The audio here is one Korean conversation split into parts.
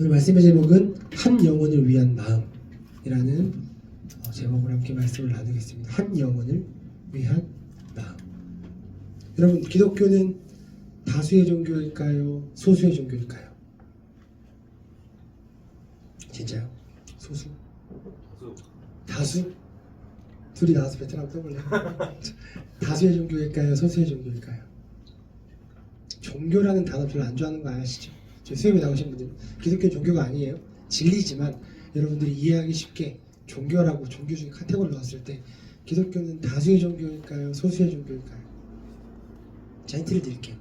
오늘 말씀의 제목은 한 영혼을 위한 마음이라는 제목으로 함께 말씀을 나누겠습니다. 한 영혼을 위한 마음. 여러분, 기독교는 다수의 종교일까요? 소수의 종교일까요? 진짜요? 소수? 다수? 둘이 나와서 베트남 떠볼래? 다수의 종교일까요? 소수의 종교일까요? 종교라는 단어 별로 안 좋아하는 거 아시죠? 저 수업에 나오신 분들, 기독교는 종교가 아니에요. 진리지만 여러분들이 이해하기 쉽게 종교라고 종교 중에 카테고리를 넣었을 때 기독교는 다수의 종교일까요? 소수의 종교일까요? 자, 힌트를 드릴게요.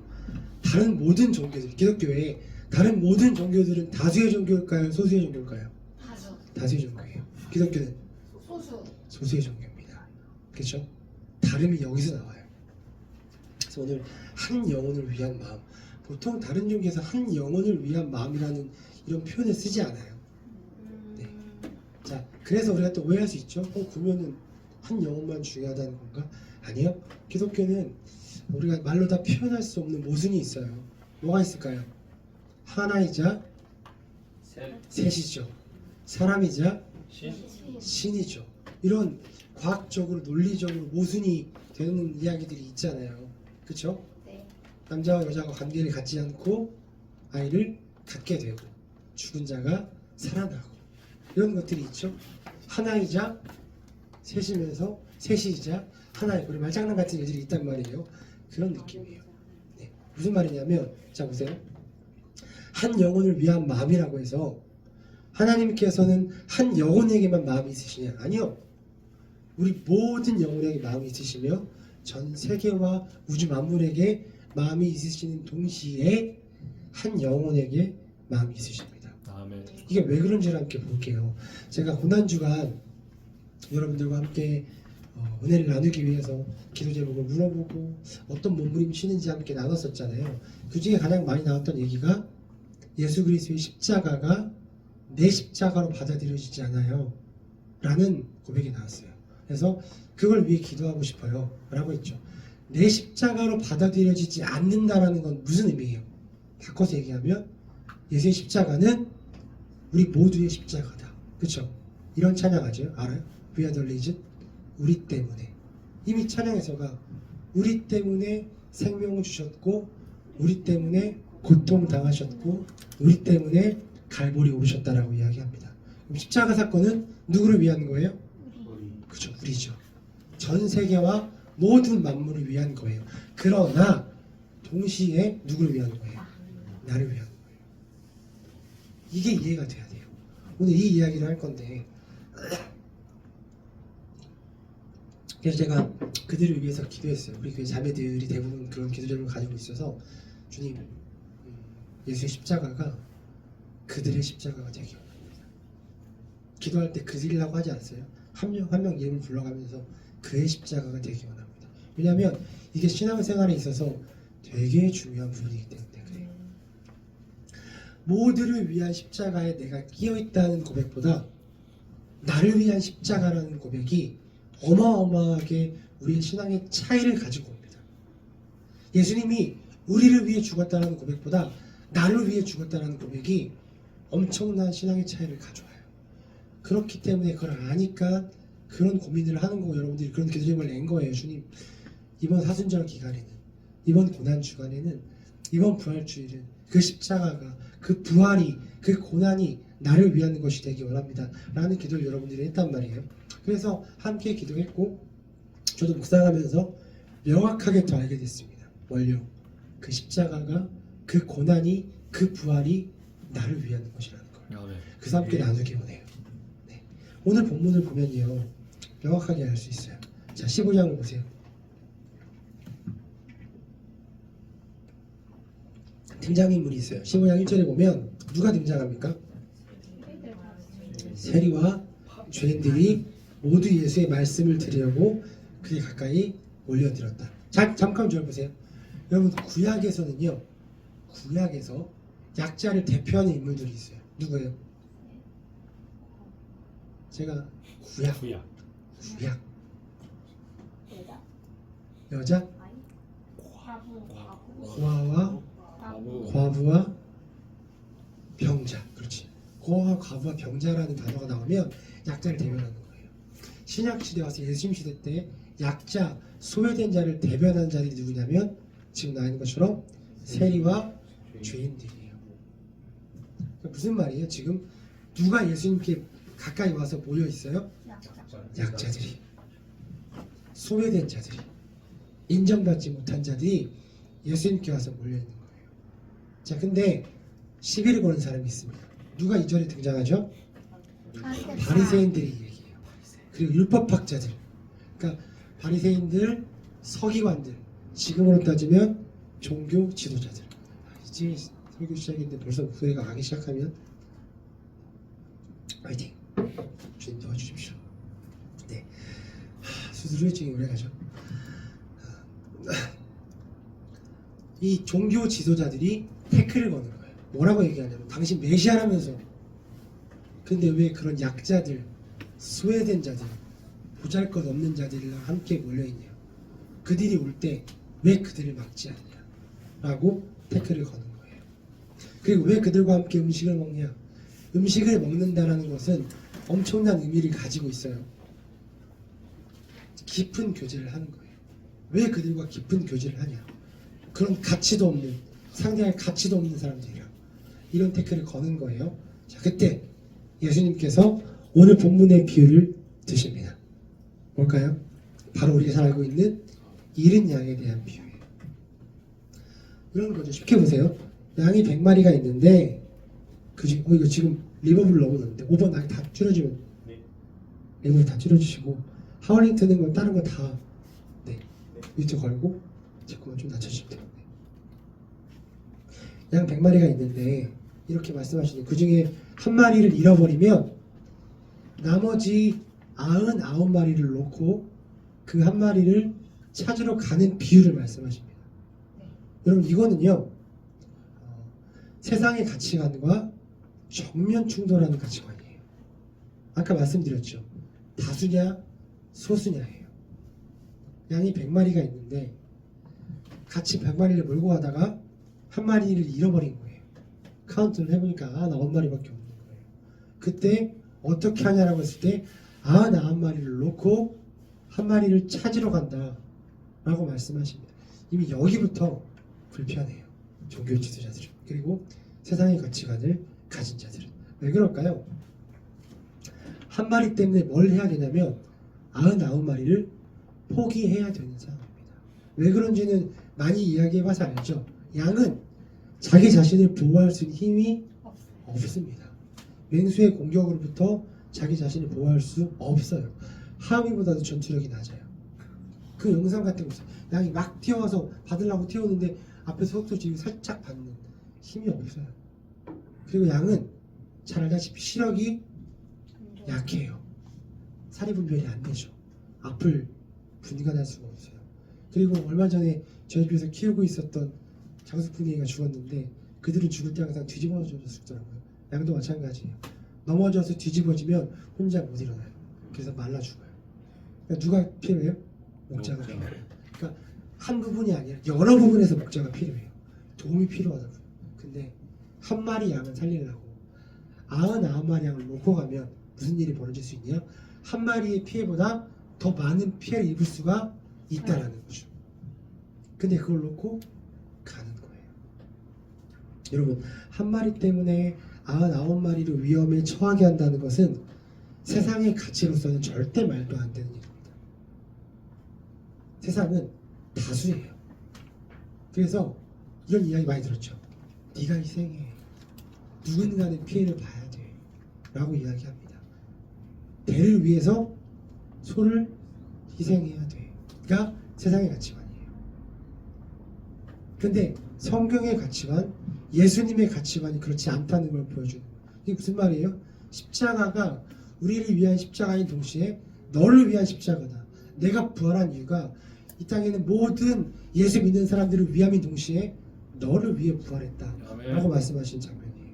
다른 모든 종교들, 기독교 외에 다른 모든 종교들은 다수의 종교일까요? 소수의 종교일까요? 다수의 종교예요. 기독교는 소수의 종교입니다. 그렇죠? 다름이 여기서 나와요. 그래서 오늘 한 영혼을 위한 마음, 보통 다른 종교에서 한 영혼을 위한 마음이라는 이런 표현을 쓰지 않아요. 네. 자, 그래서 우리가 또 오해할 수 있죠. 그러면은 한 영혼만 중요하다는 건가? 아니요. 기독교는 우리가 말로 다 표현할 수 없는 모순이 있어요. 뭐가 있을까요? 하나이자 셋이죠. 사람이자 신이죠. 이런 과학적으로 논리적으로 모순이 되는 이야기들이 있잖아요. 그렇죠? 네. 남자와 여자가 관계를 갖지 않고 아이를 갖게 되고 죽은 자가 살아나고 이런 것들이 있죠. 하나이자 셋이면서 셋이자 하나이고, 그리고 말장난 같은 애들이 있단 말이에요. 그런 느낌이에요. 네. 무슨 말이냐면, 자 보세요. 한 영혼을 위한 마음이라고 해서 하나님께서는 한 영혼에게만 마음이 있으시냐? 아니요. 우리 모든 영혼에게 마음이 있으시며 전 세계와 우주 만물에게 마음이 있으시는 동시에 한 영혼에게 마음이 있으십니다. 아멘. 이게 왜 그런지를 함께 볼게요. 제가 고난주간 여러분들과 함께 은혜를 나누기 위해서 기도 제목을 물어보고 어떤 몸부림치는지 함께 나눴었잖아요. 그 중에 가장 많이 나왔던 얘기가 예수 그리스도의 십자가가 내 십자가로 받아들여지지 않아요 라는 고백이 나왔어요. 그래서 그걸 위해 기도하고 싶어요 라고 했죠. 내 십자가로 받아들여지지 않는다라는 건 무슨 의미예요? 바꿔서 얘기하면 예수의 십자가는 우리 모두의 십자가다. 그쵸? 이런 찬양하죠. 알아요? We are the reason. 우리 때문에. 이미 찬양에서가 우리 때문에 생명을 주셨고 우리 때문에 고통당하셨고 우리 때문에 갈보리 오르셨다라고 이야기합니다. 그럼 십자가 사건은 누구를 위한 거예요? 그죠, 우리죠. 전 세계와 모든 만물을 위한 거예요. 그러나 동시에 누구를 위한 거예요? 나를 위한 거예요. 이게 이해가 돼야 돼요. 오늘 이 이야기를 할 건데, 그래서 제가 그들을 위해서 기도했어요. 우리 교회 자매들이 대부분 그런 기도 제목을 가지고 있어서, 주님, 예수의 십자가가 그들의 십자가가 되기 원합니다. 기도할 때 그들이라고 하지 않았어요? 한 명 한 명 이름을 불러가면서 그의 십자가가 되기 원합니다. 왜냐하면 이게 신앙생활에 있어서 되게 중요한 부분이기 때문에 그래요. 모두를 위한 십자가에 내가 끼어있다는 고백보다 나를 위한 십자가라는 고백이 어마어마하게 우리의 신앙의 차이를 가지고 옵니다. 예수님이 우리를 위해 죽었다는 고백보다 나를 위해 죽었다는 고백이 엄청난 신앙의 차이를 가져와요. 그렇기 때문에 그걸 아니까 그런 고민을 하는 거고, 여러분들이 그런 기도 제목을 낸 거예요. 주님, 이번 사순절 기간에는, 이번 고난 주간에는, 이번 부활주일은 그 십자가가, 그 부활이, 그 고난이 나를 위한 것이 되기 원합니다 라는 기도를 여러분들이 했단 말이에요. 그래서 함께 기도했고, 저도 묵상하면서 명확하게 더 알게 됐습니다. 뭘요? 그 십자가가, 그 고난이, 그 부활이 나를 위한 것이라는 걸. 그래서 함께 나누기 원해요. 네. 오늘 본문을 보면요, 명확하게 알 수 있어요. 자, 15장을 보세요. 등장인물이 있어요. 15장 1절에 보면 누가 등장합니까? 세리와 죄인들이 모두 예수의 말씀을 들으려고 그에 가까이 몰려들었다. 잠깐 좀 보세요. 여러분, 구약에서는요, 구약에서 약자를 대표하는 인물들이 있어요. 누구예요? 제가 구약. 여자? 고아와 과부와 병자. 그렇지. 고아와 과부와 병자라는 단어가 나오면 약자를 대변하는 거예요. 신약 시대 와서 예수님 시대 때 약자, 소외된 자를 대변하는 자들이 누구냐면 지금 나와 있는 것처럼 세리와 죄인들이에요. 그러니까 무슨 말이에요? 지금 누가 예수님께 가까이 와서 모여 있어요? 약자들이, 소외된 자들이, 인정받지 못한 자들이 예수님께 와서 몰려 있는 거예요. 자, 근데 시비를 거는 사람이 있습니다. 누가 이 절에 등장하죠? 바리새인들이 얘기해요. 그리고 율법학자들, 그러니까 바리새인들, 서기관들, 지금으로 따지면 종교 지도자들. 이제 설교 시작인데 벌써 목소리가 가기 시작하면 화이팅! 주님 도와주십시오. 네, 수술 후유증이 오래가죠. 이 종교 지도자들이 태클을 거는 거예요. 뭐라고 얘기하냐면 당신 메시아라면서, 근데 왜 그런 약자들, 소외된 자들, 보잘것없는 자들이랑 함께 몰려있냐, 그들이 올 때 왜 그들을 막지 않냐 라고 태클을 거는 거예요. 그리고 왜 그들과 함께 음식을 먹냐, 음식을 먹는다는 것은 엄청난 의미를 가지고 있어요. 깊은 교제를 하는 거예요. 왜 그들과 깊은 교제를 하냐, 그런 가치도 없는, 상대할 가치도 없는 사람들이랑 이런 태클을 거는 거예요. 자, 그때 예수님께서 오늘 본문의 비유를 드십니다. 뭘까요? 바로 우리가 잘 알고 있는 잃은 양에 대한 비유예요. 이런 거죠. 쉽게 보세요. 양이 100마리가 있는데 이거 지금 리버블 넣어놓는데 5번 양 다 줄여주면, 리버블 다 줄여주시고, 하울링 트는 건 다른 거 다 뮤트 걸고 자꾸만 좀 낮춰주시면 돼요. 양 100마리가 있는데 이렇게 말씀하시는, 그 중에 한 마리를 잃어버리면 나머지 99마리를 놓고 그 한 마리를 찾으러 가는 비유를 말씀하십니다. 여러분, 이거는요 세상의 가치관과 정면 충돌하는 가치관이에요. 아까 말씀드렸죠. 다수냐 소수냐예요. 양이 100마리가 있는데 같이 100마리를 몰고 가다가 한 마리를 잃어버린 거예요. 카운트를 해보니까 99마리밖에 없는 거예요. 그때 어떻게 하냐라고 했을 때 99마리를 놓고 한 마리를 찾으러 간다 라고 말씀하십니다. 이미 여기부터 불편해요. 종교 지도자들은, 그리고 세상의 가치관을 가진 자들은. 왜 그럴까요? 한 마리 때문에 뭘 해야 되냐면 99마리를 포기해야 되는 상황입니다. 왜 그런지는 많이 이야기해봐서 알죠. 양은 자기 자신을 보호할 수 있는 힘이 없습니다. 맹수의 공격으로부터 자기 자신을 보호할 수 없어요. 하미보다도 전투력이 낮아요. 그 영상 같은 거 있어요. 양이 막 튀어와서 받으려고 튀어오는데 앞에서 속도 지금 살짝 받는 힘이 없어요. 그리고 양은 잘 알다시피 시력이 약해요. 사리 분별이 안 되죠. 앞을 분간할 수가 없어요. 그리고 얼마 전에 저희 집에서 키우고 있었던 장수풍뎅이가 죽었는데 그들은 죽을 때 항상 뒤집어져서 죽더라고요. 양도 마찬가지예요. 넘어져서 뒤집어지면 혼자 못 일어나요. 그래서 말라 죽어요. 그러니까 누가 필요해요? 목자가 필요해요. 그러니까 한 부분이 아니라 여러 부분에서 목자가 필요해요. 도움이 필요하다고요. 근데 한 마리 양을 살리려고 99마리 양을 놓고 가면 무슨 일이 벌어질 수 있냐? 한 마리의 피해보다 더 많은 피해를 입을 수가 있다라는 거죠. 근데 그걸 놓고 가는 거예요. 여러분, 한 마리 때문에 99마리를 위험에 처하게 한다는 것은 세상의 가치로서는 절대 말도 안 되는 일입니다. 세상은 다수예요. 그래서 이런 이야기 많이 들었죠. 네가 희생해. 누군가는 피해를 봐야 돼. 라고 이야기합니다. 대를 위해서 소를 희생해야 돼. 가 세상의 가치관이에요. 근데 성경의 가치관, 예수님의 가치관이 그렇지 않다는 걸 보여주는 거예요. 이게 무슨 말이에요? 십자가가 우리를 위한 십자가인 동시에 너를 위한 십자가다. 내가 부활한 이유가 이 땅에는 모든 예수 믿는 사람들을 위함인 동시에 너를 위해 부활했다 라고 말씀하신 장면이에요.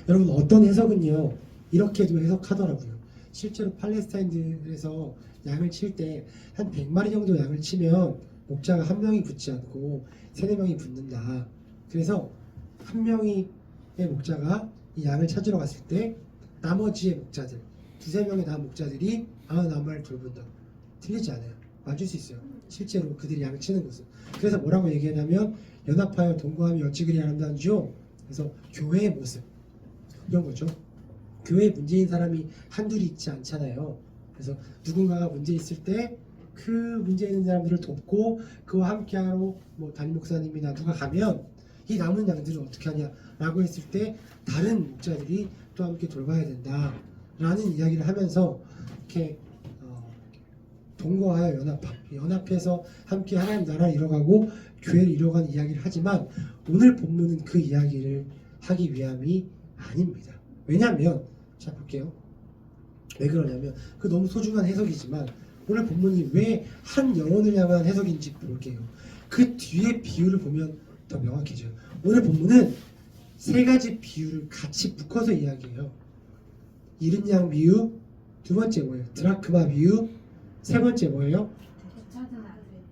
여러분, 어떤 해석은요 이렇게도 해석하더라고요. 실제로 팔레스타인들에서 양을 칠 때 한 100마리 정도 양을 치면 목자가 한 명이 붙지 않고 3-4명이 붙는다. 그래서 한 명의 목자가 이 양을 찾으러 갔을 때 나머지의 목자들, 두세 명의 남은 목자들이 나무를 돌본다. 틀리지 않아요. 맞을 수 있어요. 실제로 그들이 양을 치는 것은. 그래서 뭐라고 얘기하냐면 연합하여 동거함이 어찌 그리 아름다운지요. 그래서 교회의 모습 이런 거죠. 교회에 문제인 사람이 한둘이 있지 않잖아요. 그래서 누군가가 문제 있을 때 그 문제 있는 사람들을 돕고 그와 함께하러 뭐 담임 목사님이나 누가 가면 이 남은 양들은 어떻게 하냐라고 했을 때 다른 목자들이 또 함께 돌봐야 된다라는 이야기를 하면서 이렇게 동거하여 연합해서 함께 하나님 나라를 이뤄가고 교회를 이뤄가는 이야기를 하지만 오늘 본문은 그 이야기를 하기 위함이 아닙니다. 왜냐하면 자 볼게요. 왜 그러냐면 그 너무 소중한 해석이지만 오늘 본문이 왜 한 영혼을 향한 해석인지 볼게요. 그 뒤에 비유를 보면 더 명확해져요. 오늘 본문은 세 가지 비유를 같이 묶어서 이야기해요. 잃은 양 비유, 두 번째 뭐예요? 드라크마 비유, 세 번째 뭐예요?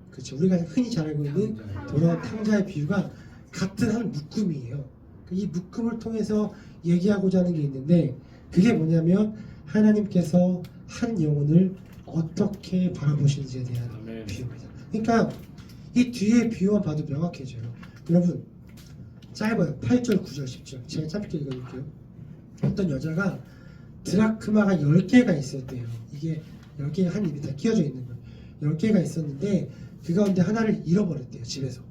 그렇죠. 우리가 흔히 잘 알고 있는 돌아온 탕자의 비유가 같은 한 묶음이에요. 이 묶음을 통해서 얘기하고자 하는 게 있는데 그게 뭐냐면 하나님께서 한 영혼을 어떻게 바라보시는지에 대한 비유입니다. 그러니까 이 뒤에 비유만 봐도 명확해져요. 여러분 짧아요. 8절, 9절, 10절 제가 짧게 읽어줄게요. 어떤 여자가 드라크마가 10개가 있었대요. 이게 10개가 한 입에 다 끼워져 있는 거예요. 10개가 있었는데 그 가운데 하나를 잃어버렸대요. 집에서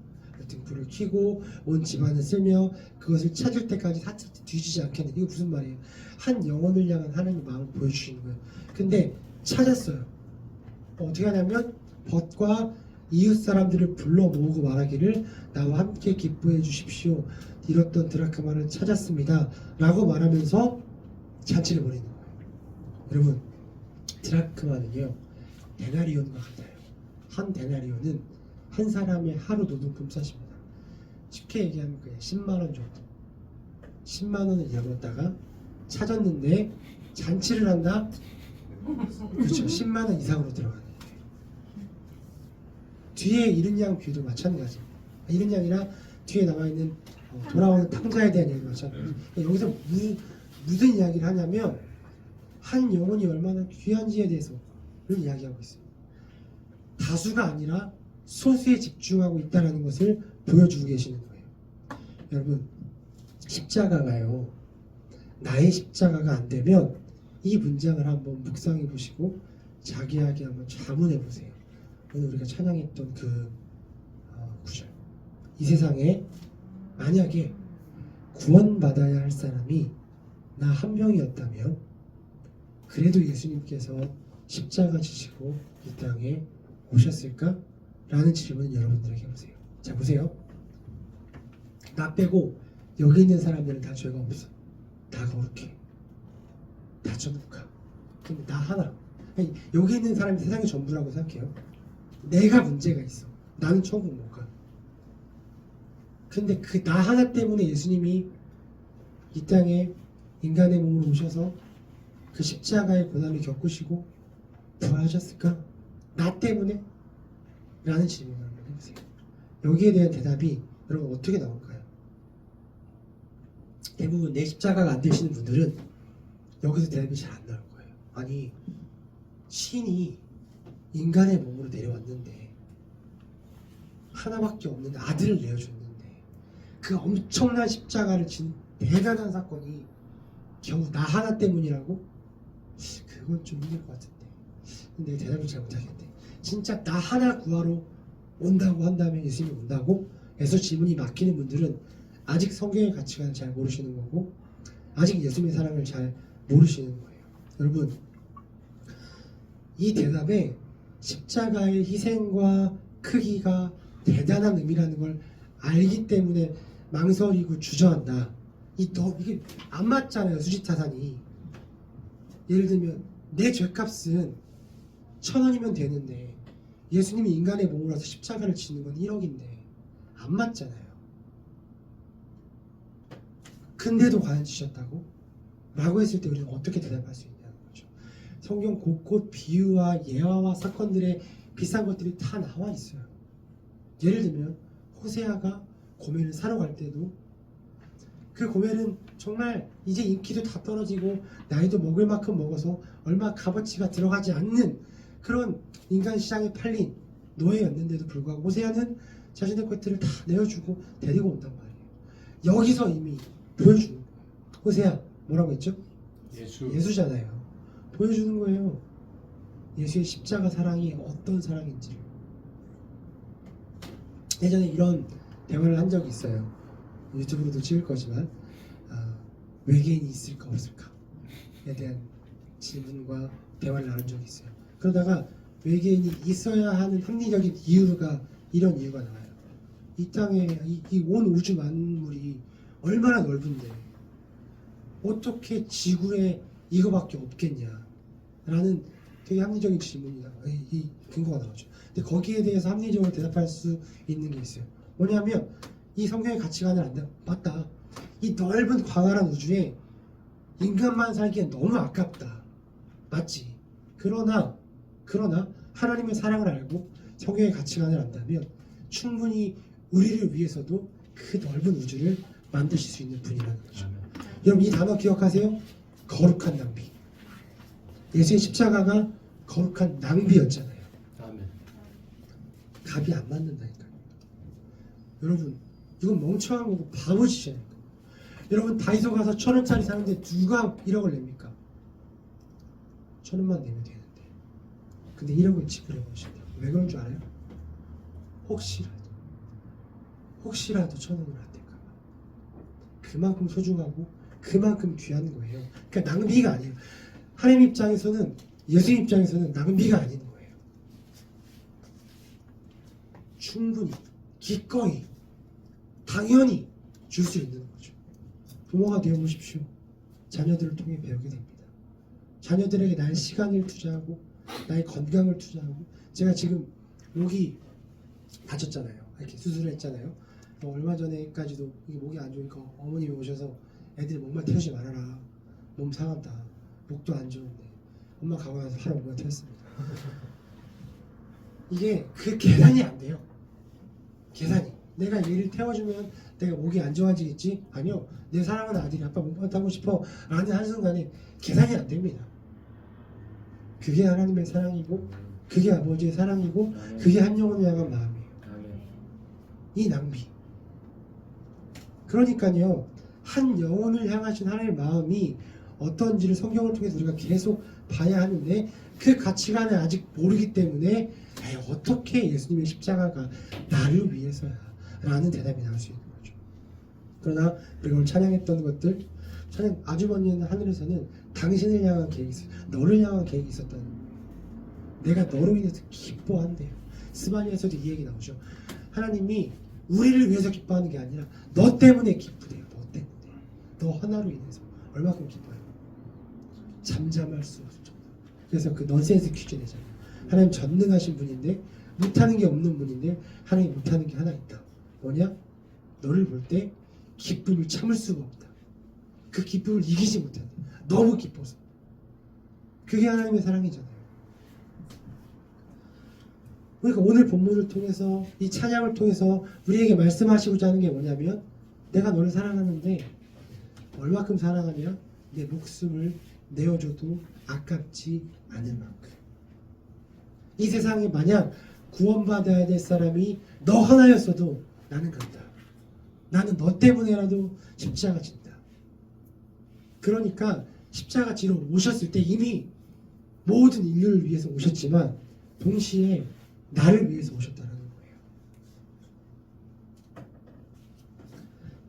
등불을 켜고 온 집안을 쓸며 그것을 찾을 때까지 뒤지지 않겠네. 이거 무슨 말이에요? 한 영혼을 향한 하나님의 마음을 보여주시는 거예요. 근데 찾았어요. 어떻게 하냐면 벗과 이웃 사람들을 불러 모으고 말하기를 나와 함께 기뻐해 주십시오. 잃었던 드라크마를 찾았습니다. 라고 말하면서 잔치를 벌이는 거예요. 여러분 드라크마는요 데나리온과 같아요. 한 데나리온은 한 사람의 하루 노동금 값입니다. 쉽게 얘기하면 그냥 10만원 정도. 10만원을 잃어버렸다가 찾았는데 잔치를 한다? 그렇죠. 10만원 이상으로 들어가는 거예요. 뒤에 잃은 양 비유도 마찬가지. 잃은 양이라 뒤에 나와있는 돌아오는 탕자에 대한 얘기도 마찬가지. 여기서 무슨 이야기를 하냐면 한 영혼이 얼마나 귀한지에 대해서 이야기하고 있어요. 다수가 아니라 소수에 집중하고 있다는 것을 보여주고 계시는 거예요. 여러분 십자가가요 나의 십자가가 안 되면 이 문장을 한번 묵상해 보시고 자기에게 한번 자문해 보세요. 오늘 우리가 찬양했던 그 구절. 이 세상에 만약에 구원받아야 할 사람이 나 한 명이었다면 그래도 예수님께서 십자가 지시고 이 땅에 오셨을까? 라는 질문을 여러분들에게 해보세요. 자 보세요. 나 빼고 여기 있는 사람들은 다 죄가 없어. 다 거룩해. 다 전부가. 근데 나 하나. 아니, 여기 있는 사람이 세상의 전부라고 생각해요. 내가 문제가 있어. 나는 천국 못 가. 근데 그 나 하나 때문에 예수님이 이 땅에 인간의 몸으로 오셔서 그 십자가의 고난을 겪으시고 부활하셨을까? 나 때문에? 라는 질문을 한번 해보세요. 여기에 대한 대답이 여러분 어떻게 나올까요? 대부분 내 십자가가 안 되시는 분들은 여기서 대답이 잘 안 나올 거예요. 아니 신이 인간의 몸으로 내려왔는데 하나밖에 없는 아들을 내어줬는데 그 엄청난 십자가를 진 대단한 사건이 겨우 나 하나 때문이라고? 그건 좀 힘들 것 같은데. 근데 대답을 잘 못하겠네. 진짜 나 하나 구하러 온다고 한다면 예수님이 온다고? 에서 질문이 막히는 분들은 아직 성경의 가치관을 잘 모르시는 거고 아직 예수님의 사랑을 잘 모르시는 거예요. 여러분 이 대답에 십자가의 희생과 크기가 대단한 의미라는 걸 알기 때문에 망설이고 주저한다. 이게 안 맞잖아요. 수지타산이. 예를 들면 내 죄값은 1,000원이면 되는데 예수님이 인간의 몸으로 와서 십자가를 지는 건 1억인데 안 맞잖아요. 근데도 과연 지셨다고? 라고 했을 때 우리는 어떻게 대답할 수 있냐는 거죠. 성경 곳곳 비유와 예화와 사건들의 비싼 것들이 다 나와 있어요. 예를 들면 호세아가 고멜을 사러 갈 때도 그 고멜은 정말 이제 인기도 다 떨어지고 나이도 먹을 만큼 먹어서 얼마 값어치가 들어가지 않는 그런 인간 시장에 팔린 노예였는데도 불구하고 호세아는 자신의 퀘트를 다 내어주고 데리고 온단 말이에요. 여기서 이미 보여주는 거예요. 호세아 뭐라고 했죠? 예수잖아요. 보여주는 거예요. 예수의 십자가 사랑이 어떤 사랑인지를. 예전에 이런 대화를 한 적이 있어요. 유튜브로도 찍을 거지만 외계인이 있을까 없을까에 대한 질문과 대화를 나눈 적이 있어요. 그러다가 외계인이 있어야 하는 합리적인 이유가 이런 이유가 나와요. 이 땅에 이 온 우주 만물이 얼마나 넓은데 어떻게 지구에 이거밖에 없겠냐 라는 되게 합리적인 질문이 나와요. 이 근거가 나오죠. 근데 거기에 대해서 합리적으로 대답할 수 있는 게 있어요. 뭐냐면 이 성경의 가치관을 안다. 맞다. 이 넓은 광활한 우주에 인간만 살기엔 너무 아깝다. 맞지. 그러나 하나님의 사랑을 알고 성경의 가치관을 안다면 충분히 우리를 위해서도 그 넓은 우주를 만드실 수 있는 분이라는 거죠. 여러분 이 단어 기억하세요? 거룩한 낭비. 예수의 십자가가 거룩한 낭비였잖아요. 값이 안 맞는다니까요. 여러분 이건 멍청한 거고 바보짓이잖아요. 여러분 다이소 가서 1,000원짜리 사는데 누가 1억을 냅니까? 1,000원만 내면 되는데. 근데 1억을 지불해 보신다. 왜 그런 줄 알아요? 혹시라도 1,000원을 안 될까 봐. 그만큼 소중하고 그만큼 귀한 거예요. 그러니까 낭비가 아니에요. 하나님 입장에서는 예수 입장에서는 낭비가 아닌 거예요. 충분히 기꺼이 당연히 줄 수 있는 거죠. 부모가 되어보십시오. 자녀들을 통해 배우게 됩니다. 자녀들에게 나의 시간을 투자하고 나의 건강을 투자하고 제가 지금 목이 다쳤잖아요. 이렇게 수술을 했잖아요. 얼마 전에까지도 이게 목이 안 좋으니까 어머님이 오셔서 애들 목만 태우지 말아라. 몸 상한다. 목도 안 좋은데 엄마 가고 나서 하루 목만 태웠습니다. 이게 그 계산이 안 돼요. 계산이. 내가 얘를 태워주면 내가 목이 안 좋아지겠지? 아니요. 내 사랑하는 아들이 아빠 목만 타고 싶어 라는 한순간에 계산이 안 됩니다. 그게 하나님의 사랑이고 그게 아버지의 사랑이고 그게 한 영혼을 향한 마음이에요. 이 낭비. 그러니까요. 한 영혼을 향하신 하나님의 마음이 어떤지를 성경을 통해서 우리가 계속 봐야 하는데 그 가치관을 아직 모르기 때문에 어떻게 예수님의 십자가가 나를 위해서야 라는 대답이 나올 수 있는 거죠. 그러나 우리가 오늘 찬양했던 것들 찬양 아주머니는 하늘에서는 당신을 향한 계획이 있어요. 너를 향한 계획이 있었다는 거예요. 내가 너로 인해서 기뻐한대요. 스바냐에서도 이 얘기 나오죠. 하나님이 우리를 위해서 기뻐하는 게 아니라 너 때문에 기쁘대요. 너 때문에. 너 하나로 인해서 얼마큼 기뻐요. 잠잠할 수 없을 정도. 그래서 그 넌센스 퀴즈 내잖아요. 하나님 전능하신 분인데 못하는 게 없는 분인데 하나님 못하는 게 하나 있다. 뭐냐? 너를 볼 때 기쁨을 참을 수가 없다. 그 기쁨을 이기지 못한다. 너무 기뻐서. 그게 하나님의 사랑이잖아요. 그러니까 오늘 본문을 통해서 이 찬양을 통해서 우리에게 말씀하시고자 하는 게 뭐냐면 내가 너를 사랑하는데 얼마큼 사랑하냐? 내 목숨을 내어줘도 아깝지 않을 만큼. 이 세상에 만약 구원받아야 될 사람이 너 하나였어도 나는 간다. 나는 너 때문에라도 십자가 진다. 그러니까 십자가 지러 오셨을 때 이미 모든 인류를 위해서 오셨지만 동시에 나를 위해서 오셨다는 거예요.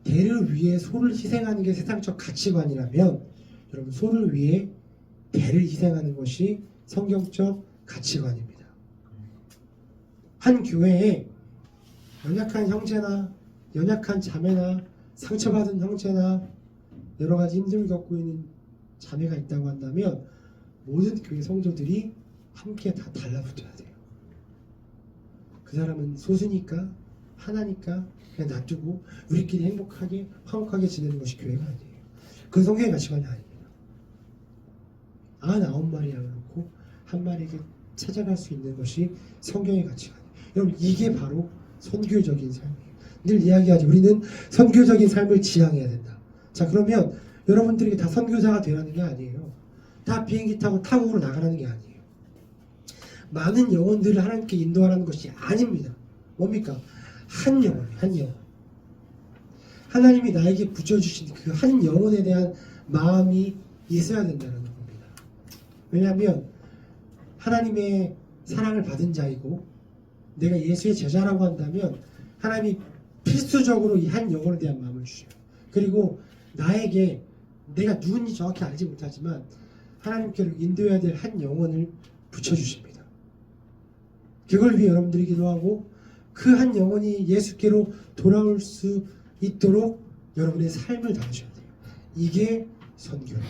대를 위해 소를 희생하는 게 세상적 가치관이라면 여러분 소를 위해 대를 희생하는 것이 성경적 가치관입니다. 한 교회에 연약한 형제나 연약한 자매나 상처받은 형제나 여러 가지 힘듦을 겪고 있는 자매가 있다고 한다면 모든 교회 성도들이 함께 다 달라붙어야 돼요. 그 사람은 소수니까 하나니까 그냥 놔두고 우리끼리 행복하게 화목하게 지내는 것이 교회가 아니에요. 그건 성경의 가치관이 아닙니다. 99마리 양을 놓고 한 마리에게 찾아갈 수 있는 것이 성경의 가치관이에요. 여러분 이게 바로 선교적인 삶이에요. 늘 이야기하죠. 우리는 선교적인 삶을 지향해야 된다. 자, 그러면 여러분들에게 다 선교사가 되라는 게 아니에요. 다 비행기 타고 타국으로 나가라는 게 아니에요. 많은 영혼들을 하나님께 인도하라는 것이 아닙니다. 뭡니까? 한 영혼이에요. 한 영혼. 하나님이 나에게 붙여주신 그 한 영혼에 대한 마음이 있어야 된다는 겁니다. 왜냐하면 하나님의 사랑을 받은 자이고 내가 예수의 제자라고 한다면 하나님이 필수적으로 이 한 영혼에 대한 마음을 주셔요. 그리고 나에게 내가 누군지 정확히 알지 못하지만 하나님께로 인도해야 될 한 영혼을 붙여주십니다. 그걸 위해 여러분들이 기도하고 그 한 영혼이 예수께로 돌아올 수 있도록 여러분의 삶을 다하셔야 돼요. 이게 선교예요.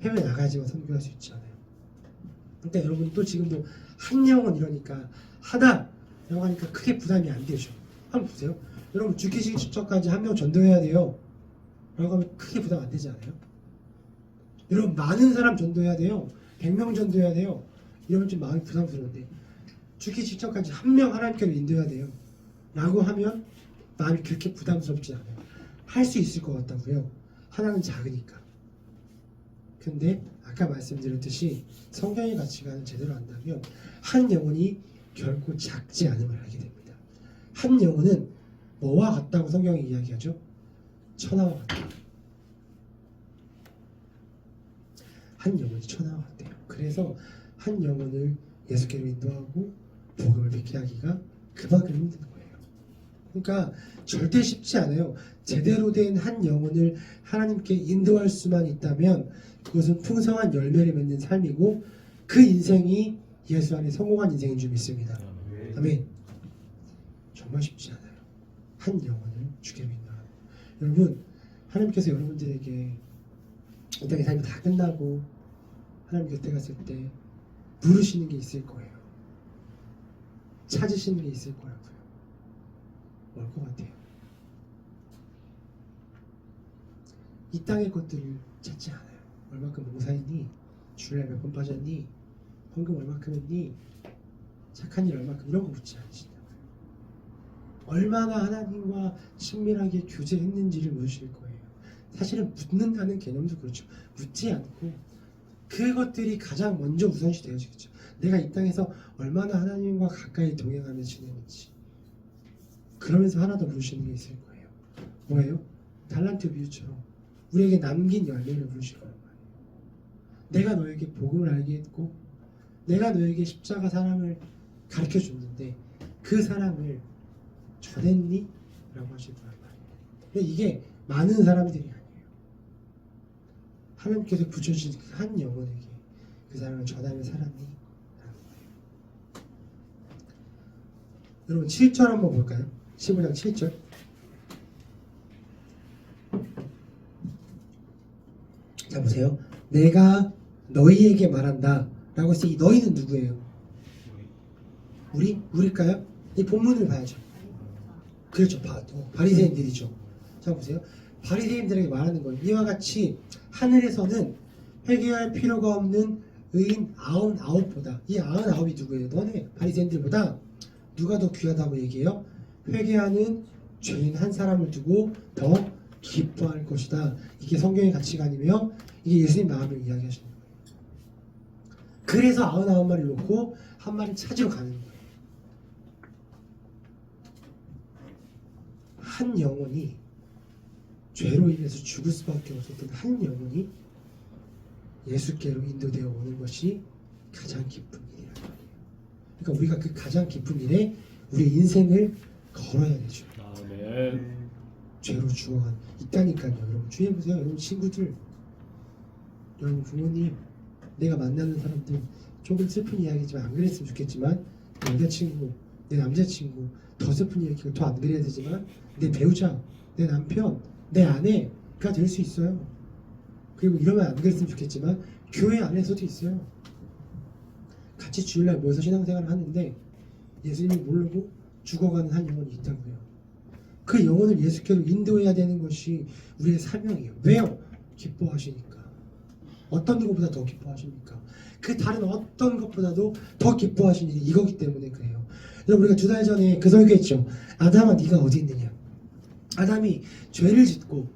해외 나가야지만 선교할 수 있지 않아요. 그러니까 여러분이 또 지금도 한 영혼 이러니까 하다 라고 하니까 크게 부담이 안 되죠. 한번 보세요. 여러분 죽기식 직전까지 한 명 전도해야 돼요 라고 하면 크게 부담 안 되지 않아요? 여러분 많은 사람 전도해야 돼요. 100명 전도해야 돼요. 이러면 좀 마음이 부담스러운데 죽기 직전까지 한 명 하나님께로 인도해야 돼요 라고 하면 마음이 그렇게 부담스럽지 않아요. 할 수 있을 것 같다고요. 하나는 작으니까. 근데 아까 말씀드렸듯이 성경의 가치관을 제대로 안다면 한 영혼이 결코 작지 않음을 알게 됩니다. 한 영혼은 뭐와 같다고 성경이 이야기하죠? 천하와 같다. 한 영혼이 천하와 같대요. 그래서 한 영혼을 예수께로 인도하고 복음을 뵙게 하기가 그만큼 힘든 거예요. 그러니까 절대 쉽지 않아요. 제대로 된 한 영혼을 하나님께 인도할 수만 있다면 그것은 풍성한 열매를 맺는 삶이고 그 인생이 예수 안에 성공한 인생인 줄 믿습니다. 아멘. 정말 쉽지 않아요. 한 영혼을 주께 인도하는. 여러분 하나님께서 여러분들에게 이 땅의 삶이 다 끝나고 하나님 곁에 갔을 때 물으시는 게 있을 거예요. 찾으시는 게 있을 거라고요. 뭘 것 같아요? 이 땅의 것들을 찾지 않아요. 얼마큼 봉사했니? 주일날 몇 번 빠졌니? 헌금 얼마큼 했니? 착한 일 얼마큼 이런 거 묻지 않으신다고요. 얼마나 하나님과 친밀하게 교제했는지를 물으실 거예요. 사실은 묻는다는 개념도 그렇죠. 묻지 않고 그것들이 가장 먼저 우선시 되어지겠죠. 내가 이 땅에서 얼마나 하나님과 가까이 동행하며 지내는지. 그러면서 하나 더 물으시는 게 있을 거예요. 뭐예요? 달란트 비유처럼 우리에게 남긴 열매를 물으실 거예요. 내가 너에게 복음을 알게 했고 내가 너에게 십자가 사랑을 가르쳐 줬는데 그 사랑을 전했니? 라고 하실 거란 말이에요. 근데 이게 많은 사람들이 아니에요. 하나님께서 붙여주신 그 한 영혼에게 그 사랑을 전하며 살았니? 라는 거예요. 여러분 7절 한번 볼까요? 15장 7절. 자 보세요. 내가 너희에게 말한다 라고 했을 때 이 너희는 누구예요? 우리일까요? 이 본문을 봐야죠. 그렇죠. 바리새인들이죠. 자 보세요. 바리새인들에게 말하는 거예요. 이와 같이 하늘에서는 회개할 필요가 없는 의인 99보다 이 99이 누구예요? 너네 바리새인들보다 누가 더 귀하다고 얘기해요? 회개하는 죄인 한 사람을 두고 더 기뻐할 것이다. 이게 성경의 가치관이며 이게 예수님 마음을 이야기하시는 거예요. 그래서 99마리를 놓고 한 마리 찾으러 가는 거예요. 한 영혼이 죄로 인해서 죽을 수밖에 없었던 한 영혼이 예수께로 인도되어 오는 것이 가장 기쁜 일이라는 거예요. 그러니까 우리가 그 가장 기쁜 일에 우리의 인생을 걸어야 되죠. 아멘. 죄로 죽어간 있다니까요. 여러분 주의해 보세요. 여러분 친구들, 여러분 부모님, 내가 만나는 사람들 조금 슬픈 이야기지만 안 그랬으면 좋겠지만 내 여자친구, 내 남자친구 더 슬픈 이야기가 더 안 그래야 되지만 내 배우자, 내 남편, 내 아내가 될 수 있어요. 그리고 이러면 안 그랬으면 좋겠지만 교회 안에서도 있어요. 같이 주일날 모여서 신앙생활을 하는데 예수님을 모르고 죽어가는 한 영혼이 있다고요. 그 영혼을 예수께로 인도해야 되는 것이 우리의 사명이에요. 왜요? 기뻐하시니까. 어떤 것보다 더 기뻐하십니까? 그 다른 어떤 것보다도 더 기뻐하시는 일이 이거기 때문에 그래요. 여러분 우리가 2달 전에 그 설교했죠. 아담아 네가 어디 있느냐. 아담이 죄를 짓고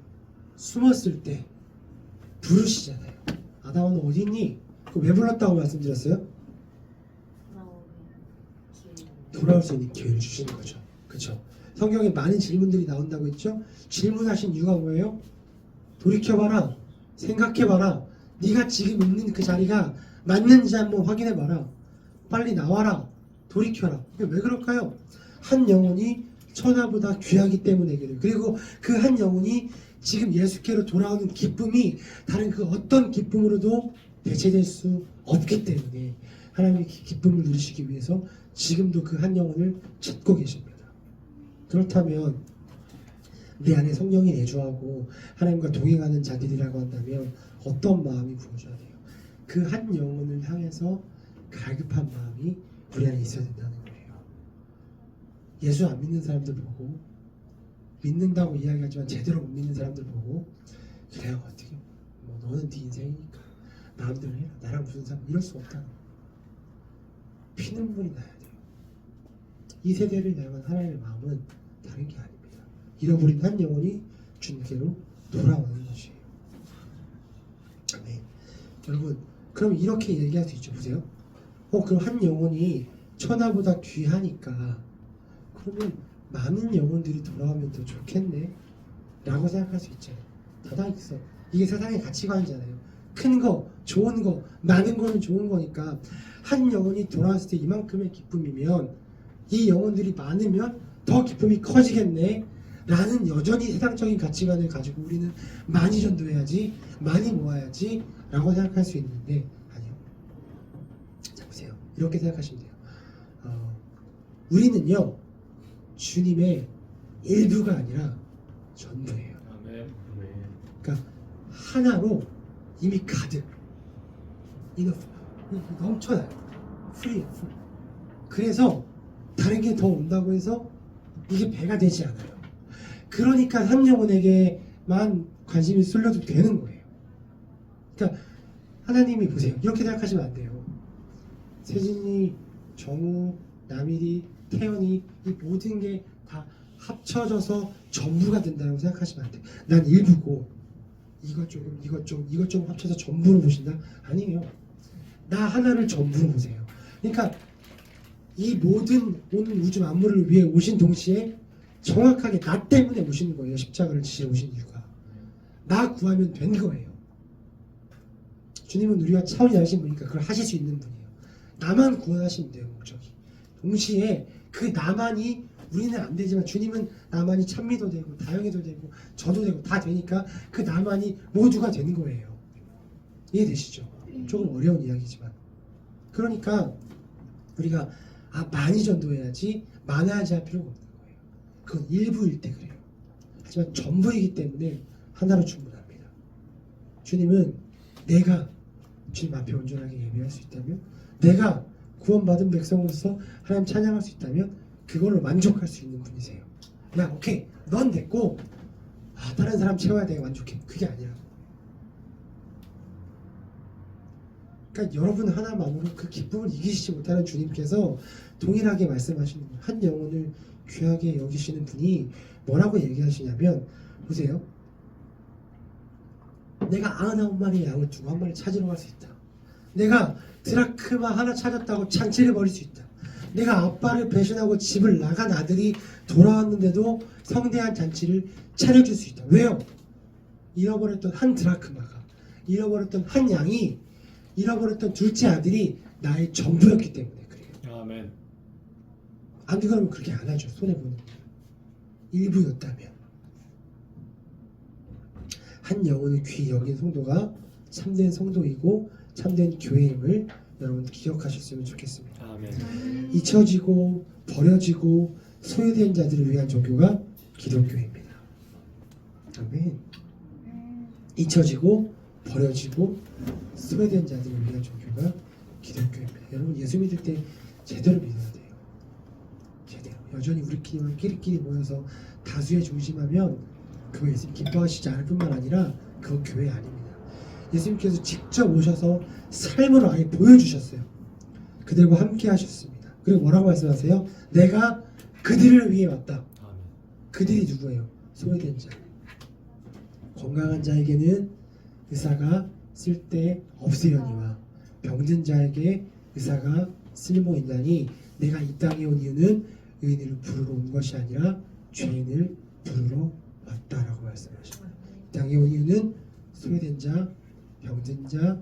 숨었을 때 부르시잖아요. 아담아 너 어디 있니? 왜 불렀다고 말씀드렸어요? 돌아올 수 있는 기회를 주시는 거죠. 그렇죠? 성경에 많은 질문들이 나온다고 했죠? 질문하신 이유가 뭐예요? 돌이켜봐라. 생각해봐라. 네가 지금 있는 그 자리가 맞는지 한번 확인해봐라. 빨리 나와라. 돌이켜라. 왜 그럴까요? 한 영혼이 천하보다 귀하기 때문에 그래요. 그리고 그 한 영혼이 지금 예수께로 돌아오는 기쁨이 다른 그 어떤 기쁨으로도 대체될 수 없기 때문에 하나님의 기쁨을 누리시기 위해서 지금도 그 한 영혼을 찾고 계십니다. 그렇다면 내 안에 성령이 내주하고 하나님과 동행하는 자들이라고 한다면 어떤 마음이 부어져야 돼요? 그 한 영혼을 향해서 갈급한 마음이 우리 안에 있어야 된다는 거예요. 예수 안 믿는 사람들 보고 믿는다고 이야기하지만 제대로 못 믿는 사람들 보고 그래요 어떻게 뭐 너는 네 인생이니까 마음대로 해라 나랑 무슨 상관 이럴 수 없다. 피눈물이 나야 돼요. 이 세대를 향한 하나님의 마음은 다른 게 아닙니다. 잃어버린 한 영혼이 주님께로 돌아오는 것이에요. 아멘. 여러분 그럼 이렇게 얘기할 수 있죠. 보세요. 그럼 한 영혼이 천하보다 귀하니까 그러면 많은 영혼들이 돌아오면 더 좋겠네 라고 생각할 수 있잖아요. 다 있어. 이게 세상의 가치관이잖아요. 큰 거, 좋은 거, 많은 거는 좋은 거니까 한 영혼이 돌아왔을 때 이만큼의 기쁨이면 이 영혼들이 많으면 더 기쁨이 커지겠네 라는 여전히 세상적인 가치관을 가지고 우리는 많이 전도해야지 많이 모아야지 라고 생각할 수 있는데 아니요. 자 보세요. 이렇게 생각하시면 돼요. 우리는요 주님의 일부가 아니라 전부예요. 아멘. 그러니까 하나로 이미 가득 넘쳐나요. 풀이에요. 풀. 그래서 다른 게 더 온다고 해서 이게 배가 되지 않아요. 그러니까 한 영혼에게만 관심이 쏠려도 되는 거예요. 그러니까 하나님이 보세요. 이렇게 생각하시면 안 돼요. 세진이, 정우, 남일이, 태연이 이 모든 게 다 합쳐져서 전부가 된다고 생각하시면 안 돼요. 난 일부고 이것 조금 합쳐서 전부로 보신다? 아니에요. 나 하나를 전부로 보세요. 그러니까 이 모든 온 우주 만물을 위해 오신 동시에 정확하게 나 때문에 오시는 거예요. 십자가를 지시러 오신 이유가 나 구하면 된 거예요. 주님은 우리가 차원이 다르신 분이니까 그걸 하실 수 있는 분이에요. 나만 구원하시면 돼요. 목적이 동시에 그 나만이 우리는 안 되지만 주님은 나만이 찬미도 되고 다영이도 되고 저도 되고 다 되니까 그 나만이 모두가 되는 거예요. 이해되시죠? 조금 어려운 이야기지만 그러니까 우리가 많이 전도해야지 많아야지 할 필요가 없는 거예요. 그건 일부일 때 그래요. 하지만 전부이기 때문에 하나로 충분합니다. 주님은 내가 주님 앞에 온전하게 예배할 수 있다면 내가 구원받은 백성으로서 하나님 찬양할 수 있다면 그걸로 만족할 수 있는 분이세요. 야 오케이 넌 됐고 다른 사람 채워야 내가 만족해. 그게 아니라 그러니까 여러분 하나만으로 그 기쁨을 이기시지 못하는 주님께서 동일하게 말씀하시는 거예요. 한 영혼을 귀하게 여기시는 분이 뭐라고 얘기하시냐면 보세요. 내가 99마리의 양을 두고 한 마리 찾으러 갈 수 있다. 내가 드라크마 하나 찾았다고 잔치를 벌일 수 있다. 내가 아빠를 배신하고 집을 나간 아들이 돌아왔는데도 성대한 잔치를 차려줄 수 있다. 왜요? 잃어버렸던 한 드라크마가 잃어버렸던 한 양이 잃어버렸던 둘째 아들이 나의 전부였기 때문에 그래요. 아멘. 안 그러면 그렇게 안 하죠. 손해보는 거예요. 일부였다면 한 영혼을 귀히 여긴 성도가 참된 성도이고 참된 교회임을 여러분 기억하셨으면 좋겠습니다. 아멘. 잊혀지고 버려지고 소외된 자들을 위한 종교가 기독교입니다. 아멘. 잊혀지고 버려지고 소외된 자들을 위한 종교가 기독교입니다. 여러분 예수 믿을 때 제대로 믿어야 돼요. 제대로. 여전히 우리끼리 모여서 다수의 중심하면 그거 예수님 기뻐하시지 않을 뿐만 아니라 그건 교회 아닙니다. 예수님께서 직접 오셔서 삶으로 아예 보여주셨어요. 그들과 함께 하셨습니다. 그리고 뭐라고 말씀하세요? 내가 그들을 위해 왔다. 아멘. 그들이 누구예요? 소외된 자. 건강한 자에게는 의사가 쓸데 없으려니와 병든 자에게 의사가 쓸모 있나니 내가 이 땅에 온 이유는 의인을 부르러 온 것이 아니라 죄인을 부르러 왔다라고 말씀하십니다. 이 땅에 온 이유는 소외된 자, 병든 자,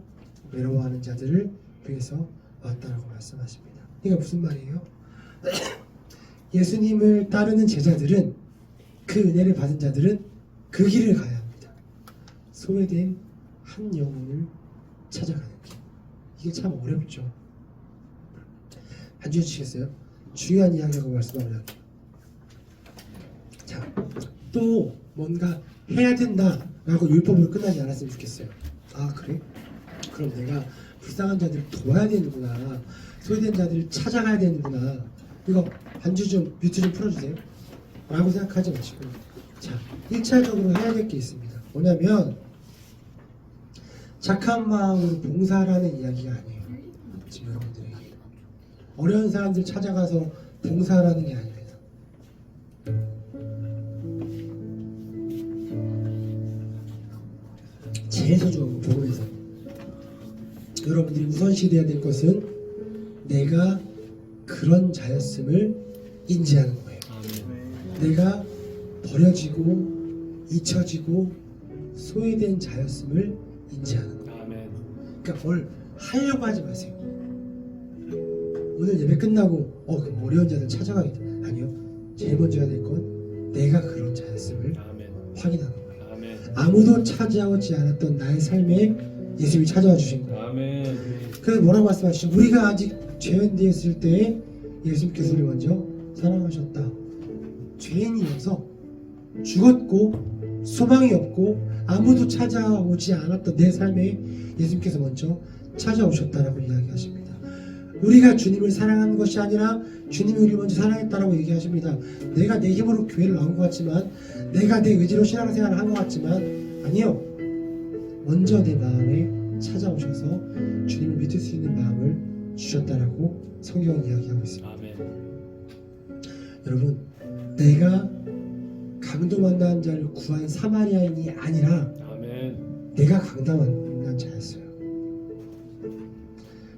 외로워하는 자들을 위해서 왔다라고 말씀하십니다. 이게 무슨 말이에요? 예수님을 따르는 제자들은, 그 은혜를 받은 자들은 그 길을 가야 합니다. 소외된 한 영혼을 찾아가는 길. 이게 참 어렵죠. 한 주 주시겠어요? 중요한 이야기라고 말씀하려고 할게요. 자, 또 뭔가 해야 된다라고 율법으로 끝나지 않았으면 좋겠어요. 아, 그래? 그럼 내가 불쌍한 자들을 도와야 되는구나, 소외된 자들을 찾아가야 되는구나, 이거 반주 좀 뮤트 좀 풀어주세요 라고 생각하지 마시고, 자, 1차적으로 해야 될 게 있습니다. 뭐냐면 착한 마음으로 봉사라는 이야기가 아니에요. 지금 여러분들이 어려운 사람들 찾아가서 봉사라는 게 아닙니다. 제일 소중한 거 복음에서 여러분들이 우선시돼야 될 것은 내가 그런 자였음을 인지하는 거예요. 내가 버려지고 잊혀지고 소외된 자였음을 인지하는 거예요. 그러니까 뭘 하려고 하지 마세요. 오늘 예배 끝나고 그럼 어려운 자들 찾아가겠다. 아니요. 제일 먼저 해야 될 건 내가 그런 자였음을 확인하는 거예요. 아무도 찾아오지 않았던 나의 삶에 예수님이 찾아와 주신 거예요. 그래서 뭐라고 말씀하시죠? 우리가 아직 죄인되었을 때에 예수님께서 우리를 먼저 사랑하셨다. 죄인이어서 죽었고 소망이 없고 아무도 찾아오지 않았던 내 삶에 예수님께서 먼저 찾아오셨다라고 이야기하십니다. 우리가 주님을 사랑하는 것이 아니라 주님이 우리를 먼저 사랑했다라고 얘기하십니다. 내가 내 힘으로 교회를 나온 것 같지만, 내가 내 의지로 신앙생활을 한 것 같지만, 아니요. 먼저 내 마음에 찾아오셔서 주님을 믿을 수 있는 마음을 주셨다라고 성경은 이야기하고 있습니다. 여러분, 내가 강도 만난 자를 구한 사마리아인이 아니라 내가 강도 만난 자였어요.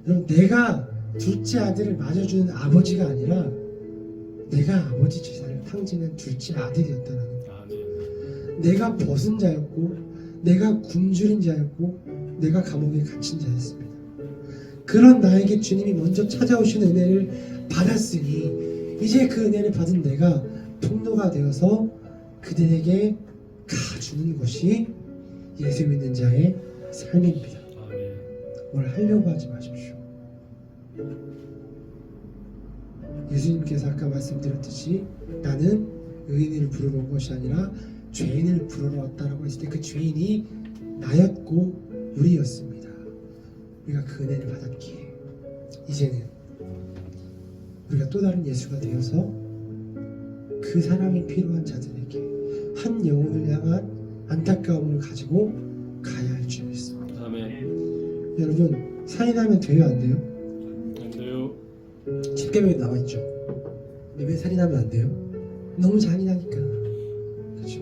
여러분, 내가 둘째 아들을 맞아주는 아버지가 아니라 내가 아버지 제사를 탕지는 둘째 아들이었다는 거예요. 내가 벗은 자였고, 내가 굶주린 자였고, 내가 감옥에 갇힌 자였습니다. 그런 나에게 주님이 먼저 찾아오시는 은혜를 받았으니 이제 그 은혜를 받은 내가 통로가 되어서 그들에게 가주는 것이 예수 믿는 자의 삶입니다. 뭘 하려고 하지 마십시오. 예수님께서 아까 말씀드렸듯이 나는 의인을 부르러 온 것이 아니라 죄인을 부르러 왔다라고 했을 때 그 죄인이 나였고 우리였습니다. 우리가 그 은혜를 받았기에 이제는 우리가 또 다른 예수가 되어서 그 사랑이 필요한 자들에게 한 영혼을 향한 안타까움을 가지고 가야 할 줄 믿습니다. 여러분, 살인하면 돼요, 안 돼요? 안 돼요. 십계명에 나와 있죠. 근데 왜 살인하면 안 돼요? 너무 잔인하니까. 그렇죠.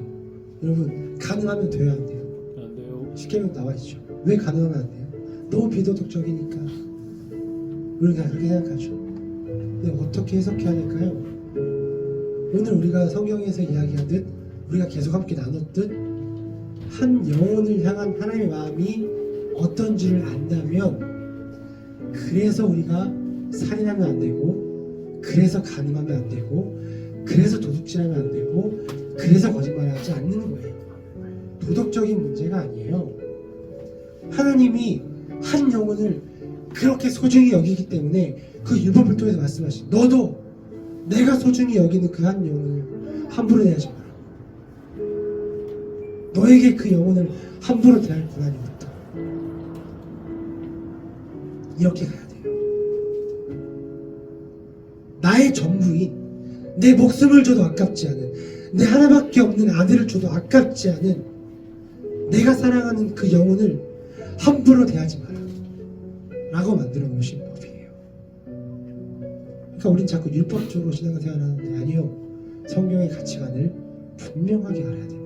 여러분, 가능하면 돼요, 안 돼요? 안 돼요. 십계명 나와 있죠. 왜 가능하면 안 돼요? 너무 비도덕적이니까. 우리가 그렇게 생각하죠. 근데 어떻게 해석해야 될까요? 오늘 우리가 성경에서 이야기하듯, 우리가 계속 함께 나눴듯, 한 영혼을 향한 하나님의 마음이 어떤지를 안다면, 그래서 우리가 살인하면 안 되고, 그래서 간음하면 안 되고, 그래서 도둑질하면 안 되고, 그래서 거짓말을 하지 않는 거예요. 도덕적인 문제가 아니에요. 하나님이 한 영혼을 그렇게 소중히 여기기 때문에 그 율법을 통해서 말씀하신, 너도 내가 소중히 여기는 그 한 영혼을 함부로 대하지 마라. 너에게 그 영혼을 함부로 대할 권한이 없다. 이렇게 가야 돼요. 나의 전부인, 내 목숨을 줘도 아깝지 않은, 내 하나밖에 없는 아들을 줘도 아깝지 않은 내가 사랑하는 그 영혼을 함부로 대하지 마라 라고 만들어 놓으신 법이에요. 그러니까 우린 자꾸 율법적으로 신앙생활을 하는데, 아니요, 성경의 가치관을 분명하게 알아야 됩니다.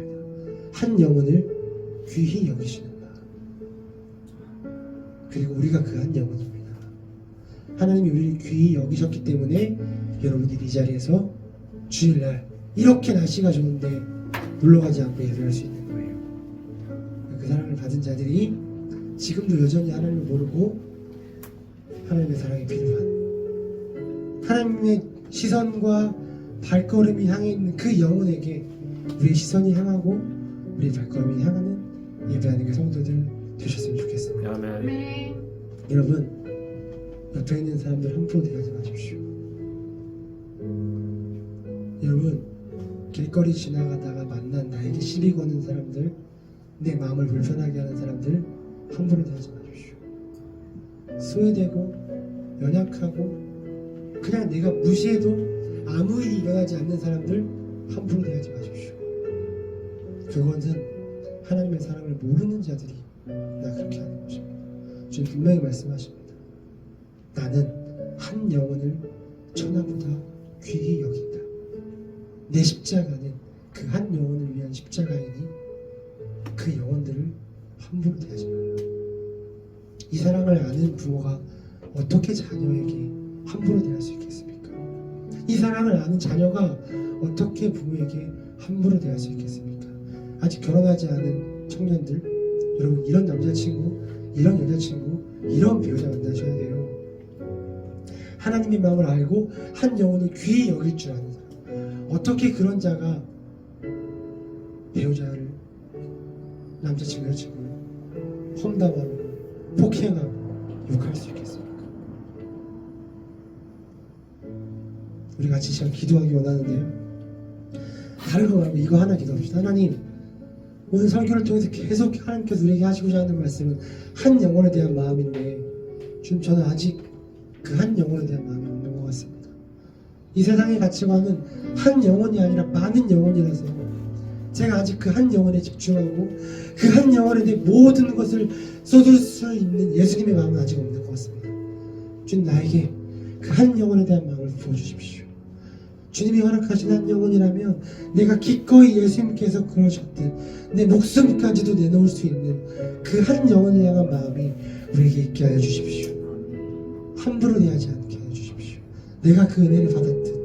한 영혼을 귀히 여기시는 마음, 그리고 우리가 그 한 영혼입니다. 하나님이 우리를 귀히 여기셨기 때문에 여러분들이 이 자리에서 주일날 이렇게 날씨가 좋은데 놀러가지 않고 예배할 수 있는 거예요. 그 사랑을 받은 자들이 지금도 여전히 하나님을 모르고 하나님의 사랑이 필요한, 하나님의 시선과 발걸음이 향해 있는 그 영혼에게 우리의 시선이 향하고 우리의 발걸음이 향하는 예배하는 그 성도들 되셨으면 좋겠습니다. 아멘. 여러분, 옆에 있는 사람들 함부로 대하지 마십시오. 여러분, 길거리 지나가다가 만난 나에게 시비 거는 사람들, 내 마음을 불편하게 하는 사람들 함부로 대하지 마십시오. 소외되고 연약하고 그냥 내가 무시해도 아무 일이 일어나지 않는 사람들 함부로 대하지 마십시오. 그것은 하나님의 사랑을 모르는 자들이 나 그렇게 하는 것입니다. 주님 분명히 말씀하십니다. 나는 한 영혼을 천하보다 귀히 여긴다. 내 십자가는 그 한 영혼을 위한 십자가이니 그 영혼들을 함부로 대하지 말라. 이 사랑을 아는 부모가 어떻게 자녀에게 함부로 대할 수 있겠습니까? 이 사랑을 아는 자녀가 어떻게 부모에게 함부로 대할 수 있겠습니까? 아직 결혼하지 않은 청년들, 여러분, 이런 남자친구, 이런 여자친구, 이런 배우자 만나셔야 돼요. 하나님의 마음을 알고 한 영혼을 귀히 여길 줄 아는 사람. 어떻게 그런 자가 배우자를, 남자친구, 여자친구를 험담하고 폭행하고 욕할 수 있겠습니까? 우리 같이 시간 기도하기 원하는데요, 다른 거 말고 이거 하나 기도합시다. 하나님, 오늘 설교를 통해서 계속 하나님께서 우리에게 하시고자 하는 말씀은 한 영혼에 대한 마음인데, 지금 저는 아직 그 한 영혼에 대한 마음이 없는 것 같습니다. 이 세상의 가치관은 한 영혼이 아니라 많은 영혼이라서 제가 아직 그 한 영혼에 집중하고 그 한 영혼에 대해 모든 것을 쏟을 수 있는 예수님의 마음은 아직 없는 것 같습니다. 주님, 나에게 그 한 영혼에 대한 마음을 부어주십시오. 주님이 허락하신 한 영혼이라면 내가 기꺼이 예수님께서 그러셨듯 내 목숨까지도 내놓을 수 있는 그 한 영혼을 향한 마음이 우리에게 있게 하여 주십시오. 함부로 대하지 않게 하여 주십시오. 내가 그 은혜를 받았듯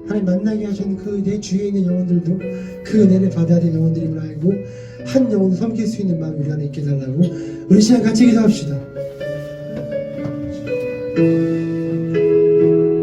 하나님 만나게 하신 그 내 주위에 있는 영혼들도 그 은혜를 받아야 될 영혼들임을 알고 한 영혼을 섬길 수 있는 마음이 우리 안에 있게 해달라고 우리 시간 같이 기도합시다.